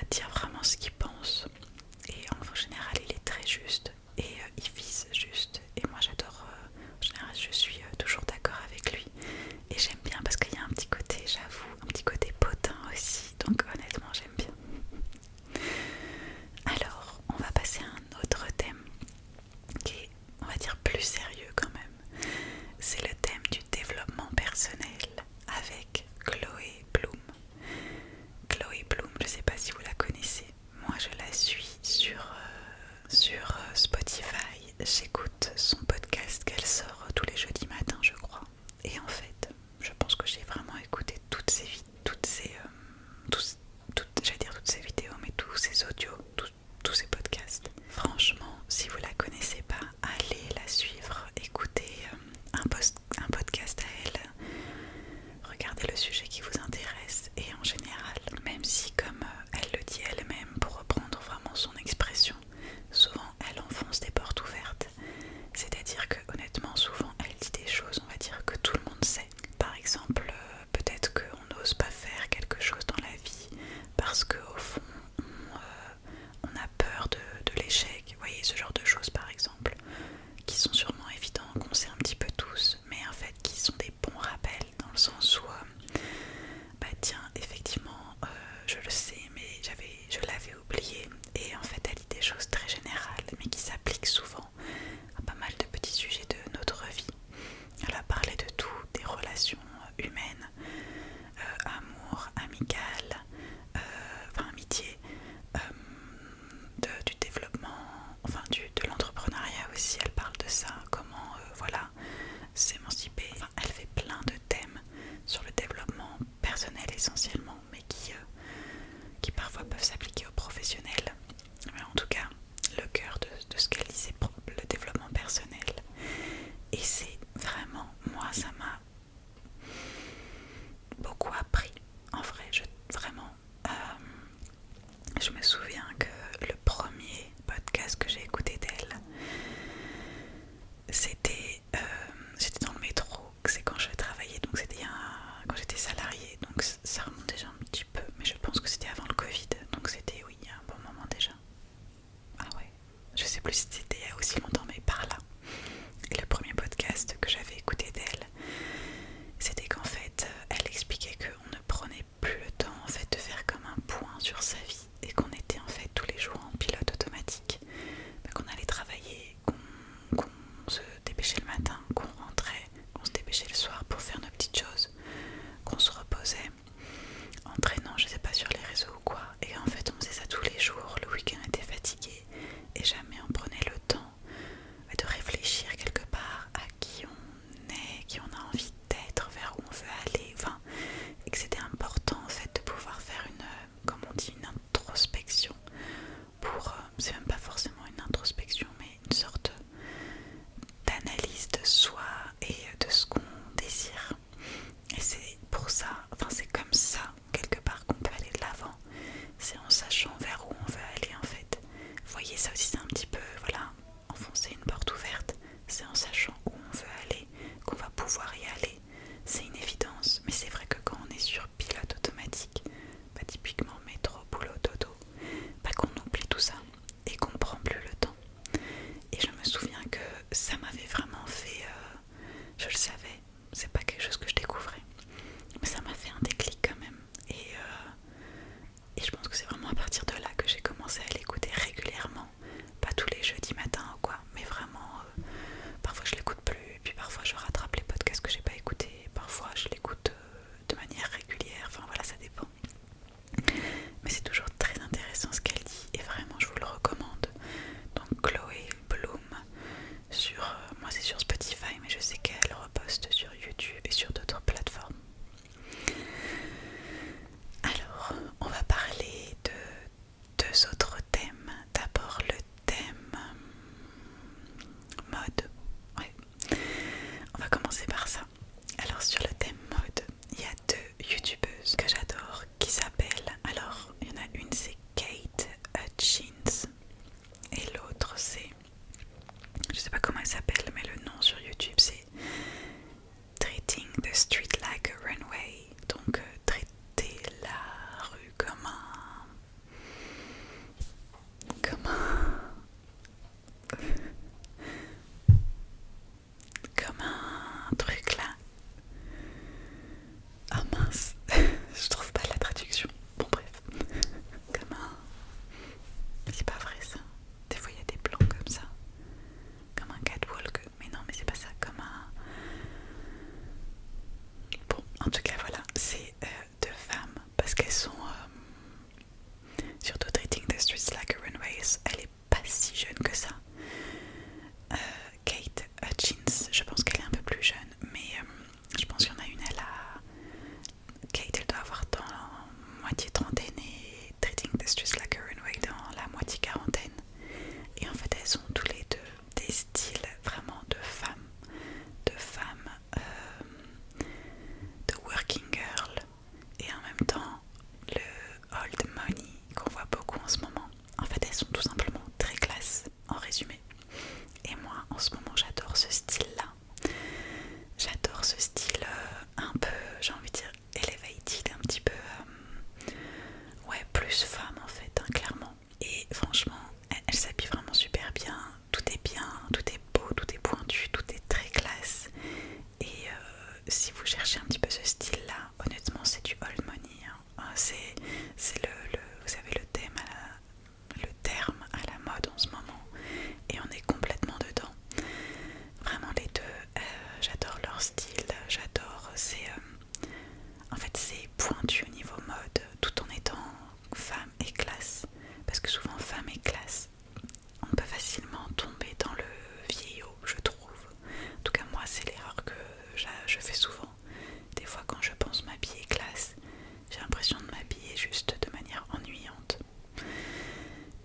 dire vraiment ce qu'il pense. Et en général, il est très juste et il vise juste. Et moi, j'adore. En général, je suis toujours d'accord avec lui. Et j'aime bien parce qu'il y a un petit côté, j'avoue, un petit côté potin aussi. Donc honnêtement, j'aime bien. Alors, on va passer à un autre thème qui est, on va dire, plus sérieux quand même. C'est le thème du développement personnel avec Chloé Bloom. Chloé Bloom, je ne sais pas si vous la connaissez. Moi, je la suis sur Spotify. J'écoute son podcast qu'elle sort tous les jeudis matins, je crois. Et en fait, je pense que j'ai vraiment écouté toutes ses vidéos, mais tous ses audios, tous ses podcasts. Franchement, si vous la connaissez pas, allez la suivre, écoutez un podcast à elle, regardez le sujet qui vous intéresse et en général, même si comme elle le dit elle-même, pour reprendre vraiment son expression, souvent elle enfonce des portes ouvertes. C'est-à-dire que honnêtement, souvent elle dit des choses, on va dire, que tout le monde sait. Par exemple, peut-être qu'on n'ose pas faire quelque chose dans la vie parce qu'au fond, on a peur de l'échec. Vous voyez, ce genre de choses par exemple, qui sont sûrement évidents, qu'on sait un petit peu tous, mais en fait qui sont des bons rappels dans le sens où, bah tiens, effectivement, je le sais, mais je l'avais oublié. Et en fait, elle dit des choses très générales, mais qui s'appliquent souvent à pas mal de petits sujets de notre vie. Elle a parlé de tout, des relations humaines, amour, amical, amitié, du développement, de l'entrepreneuriat aussi. Elle parle de ça, comment voilà, s'émanciper. Enfin, elle fait plein de thèmes sur le développement personnel essentiellement, mais qui parfois peuvent s'appliquer aux professionnels. Mais en tout cas, le cœur de ce qu'elle dit, c'est le développement personnel. Et c'est vraiment, moi, ça m'a beaucoup appris. En vrai, vraiment, je me souviens que le premier podcast que j'ai écouté d'elle, j'étais dans le métro, c'est quand je travaillais, donc c'était quand j'étais salariée, donc ça remonte déjà un petit peu, mais je pense que c'était avant le Covid, donc c'était, oui, il y a un bon moment déjà. Ah ouais, je sais plus si c'était il y a aussi longtemps, mais par là. Et le premier podcast que j'avais écouté d'elle, c'était qu'en fait, elle expliquait qu'on ne prenait plus le temps en fait de faire comme un point sur sa vie et qu'on était en fait tous les jours en pilote automatique, qu'on allait travailler, qu'on se dépêchait le matin, qu'on rentrait, qu'on se dépêchait le soir pour faire nos petites choses, qu'on se reposait en traînant, je sais pas, sur les réseaux ou quoi, et en fait on faisait ça tous les jours, le week-end était fatigué et jamais on prenait le temps de réfléchir quelque part à qui on est, qui on a envie d'être, vers où on veut aller, enfin, et que c'était important en fait de pouvoir faire comme on dit, une introspection pour, c'est même pas forcément une introspection, mais une sorte d'analyse de soi et de ce qu'on désire. Et c'est pour ça, enfin c'est comme ça quelque part qu'on peut aller de l'avant, c'est en sachant vers où on veut aller en fait. Vous voyez, ça aussi c'est un petit peu, voilà, enfoncer une porte ouverte, c'est en sachant où on veut aller qu'on va pouvoir y aller. C'est une évidence, mais c'est vrai que quand on est sur pilote automatique, typiquement métro, boulot, dodo, qu'on oublie tout ça et qu'on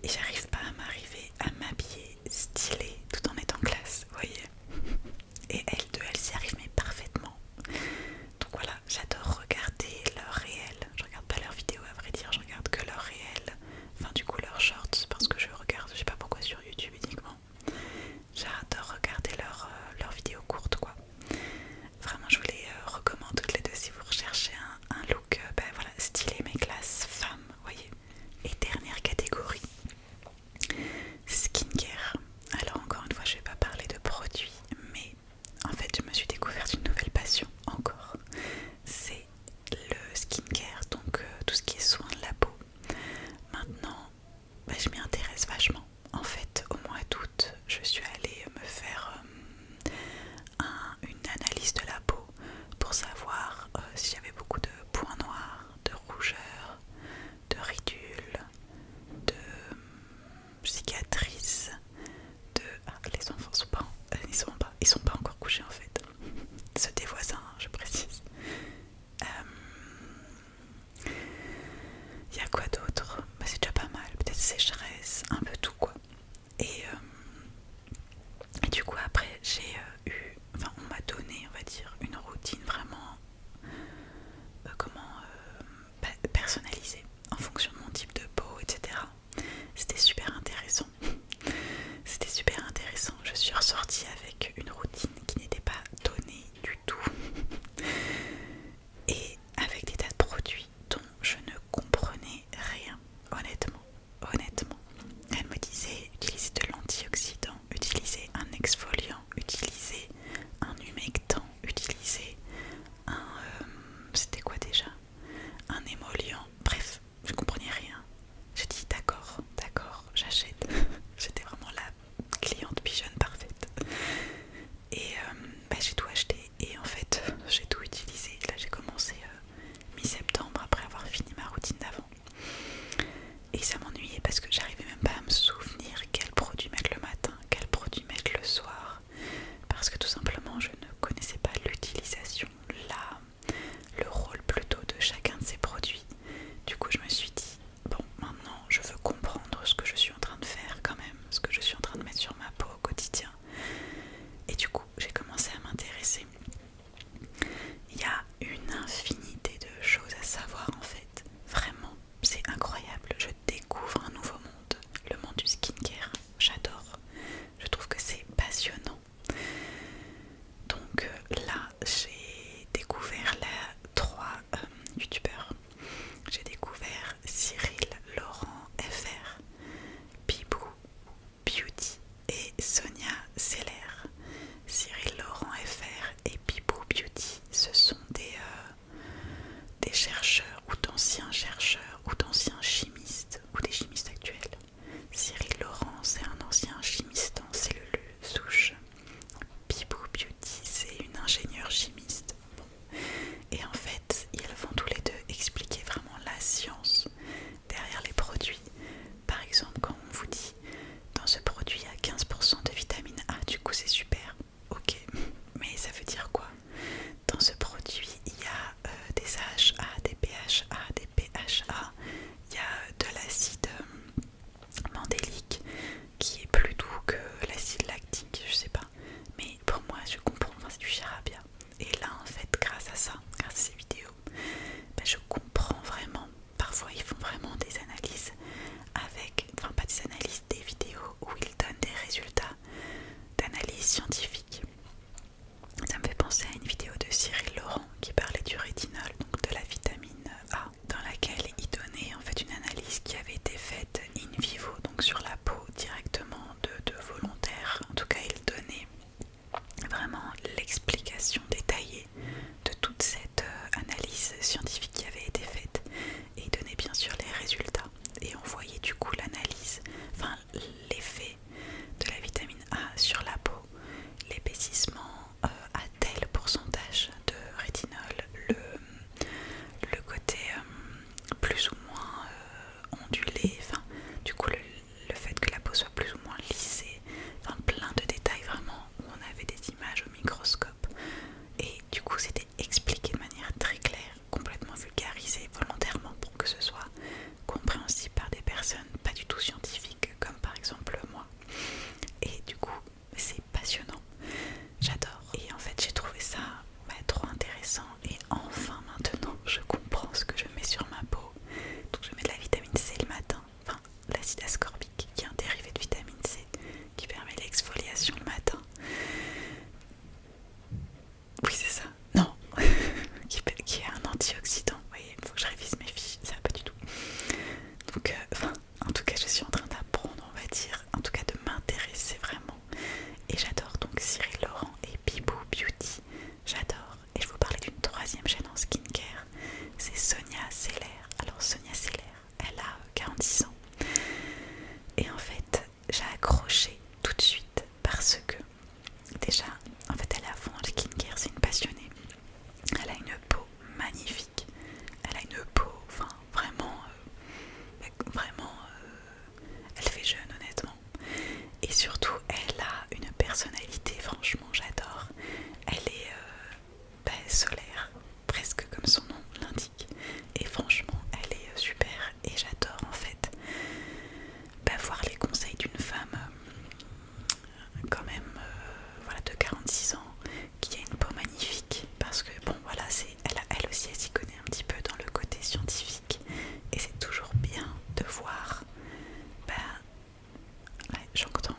et j'arrive pas à m'habiller stylée tout en étant classe, vous voyez. Et elles deux, elles s'y arrivent mais parfaitement. Donc voilà, j'adore regarder leurs réels. Je regarde pas leurs vidéos à vrai dire, je regarde que leurs réels. Enfin du coup leurs shorts, parce que je regarde, je sais pas pourquoi sur YouTube uniquement. J'adore regarder leurs vidéos courtes quoi. Vraiment je vous les recommande toutes les deux si vous recherchez un look voilà, stylé mais classe femme, vous voyez. Et dernière catégorie, skincare. Alors encore une fois je vais pas parler de produits, mais en fait je me suis découverte une nouvelle passion encore. C'est le skincare, donc tout ce qui est soin de la peau. Maintenant je m'y intéresse vachement. En fait au mois d'août je suis allée me faire une analyse de la peau pour savoir si j'avais beaucoup de points noirs, de rougeurs, de ridules, de cicatrices, de... Ah, les enfants sont pas, ils sont pas encore couchés en fait. Ceux des voisins, je précise. Il y a quoi d'autre? C'est déjà pas mal, peut-être sécheresse, un peu tout quoi. Et du coup après j'ai on m'a donné, on va dire, une routine vraiment personnalisée en fonction de mon type de peau, etc. C'était super intéressant. C'était super intéressant. Je suis ressortie avec une routine qui n'était pas donnée du tout. Et avec des tas de produits dont je ne comprenais rien, honnêtement. Elle me disait utiliser de l'antioxydant, utiliser un exfoliant, utiliser un humectant, utiliser un... c'était quoi déjà? Un émollient. Bref, je comprenais rien. J'ai dit d'accord, j'achète. J'étais vraiment la cliente pigeonne parfaite. Et j'ai tout acheté et en fait j'ai tout utilisé. Là j'ai commencé mi-septembre après avoir fini ma routine d'avant. Et ça m'ennuyait parce que j'arrivais même pas à me souvenir quel produit mettre le matin, quel produit mettre le soir. Parce que tout simplement je ne connaissais pas l'utilisation, le rôle plutôt de chacun de ces produits. Du coup je me suis dit, bon maintenant je veux comprendre ce que je suis en train de faire quand même, ce que je suis en train de mettre sur ma peau au quotidien. Et du coup j'ai commencé à m'intéresser. Il y a une infinité de choses à savoir en fait. Vraiment, c'est incroyable. Je découvre un nouveau monde, le monde du skincare. J'adore. Je trouve que c'est passionnant. Donc là, j'ai découvert trois youtubeurs. J'ai découvert Cyril Laurent FR, Pibou Beauty et Sonia Seller. Cyril Laurent FR et Pibou Beauty, ce sont des chercheurs ou d'anciens chercheurs ou d'anciens chimistes ou des chimistes actuels. Cyril Laurent, c'est un ancien chimiste en cellules souches. Pibou Beauty, c'est une ingénieure chimiste. Bon. Et en fait, ils vont tous les deux expliquer vraiment la science derrière les produits. Par exemple, quand on vous dit dans ce produit il y a 15% de vitamine A, du coup c'est super. Ok, mais ça veut dire quoi? Dans ce produit il y a des AHA, des PHA, des PHA, il y a de l'acide mandélique qui est plus doux que l'acide lactique, je sais pas, mais pour moi je comprends, enfin c'est du charabia. Et là en fait grâce à ça, grâce à ces vidéos, je comprends vraiment. Parfois ils font vraiment des analyses avec, enfin pas des analyses, des vidéos où ils donnent des résultats d'analyse scientifique. Ça me fait penser à une vidéo de Cyril Laurent qui parlait du rétinol, donc de la vitamine A, dans laquelle il donnait en fait une analyse qui avait été faite in vivo, donc sur la peau directement de volontaires. En tout cas, il donnait vraiment l'explication détaillée de toute cette analyse scientifique qui avait été faite et il donnait bien sûr les résultats. Et on voyait du coup l'analyse, enfin l'effet de la vitamine A sur la peau, l'épaississement à tel pourcentage de rétinol, le côté plus ou moins ondulé, enfin du coup le fait que la peau soit plus ou moins lissée, enfin plein de détails vraiment où on avait des images au microscope et du coup c'était expliqué de manière très claire, complètement vulgarisé volontairement pour que ce soit compréhensible par des personnes pas du tout scientifiques acide ascorbique, qui est un dérivé de vitamine C, qui permet l'exfoliation le matin. Oui, c'est ça. Non, qui est un antioxydant. Vous voyez, il faut que je révise mes fiches, ça va pas du tout. Donc, en tout cas, je suis en train d'apprendre, on va dire, en tout cas de m'intéresser vraiment. Et j'adore donc Cyril Laurent et Bibou Beauty. J'adore. Et je vous parlais d'une troisième chaîne en skincare. C'est Sonia Seller. Alors Sonia Seller, elle a 46 ans. Et en fait, j'ai accroché tout de suite parce que déjà, en fait, elle est à fond dans le skincare, c'est une passionnée. Elle a une peau magnifique. Elle a une peau, enfin, vraiment, elle fait jeune honnêtement. Et surtout, elle a une personnalité, franchement, j'adore. Elle est solaire, presque comme son nom l'indique. Et franchement, elle est super. Et j'adore en fait voir les conseils d'une femme quand même voilà, de 46 ans qui a une peau magnifique. Parce que bon voilà, elle aussi elle s'y connaît un petit peu dans le côté scientifique. Et c'est toujours bien de voir ouais, j'entends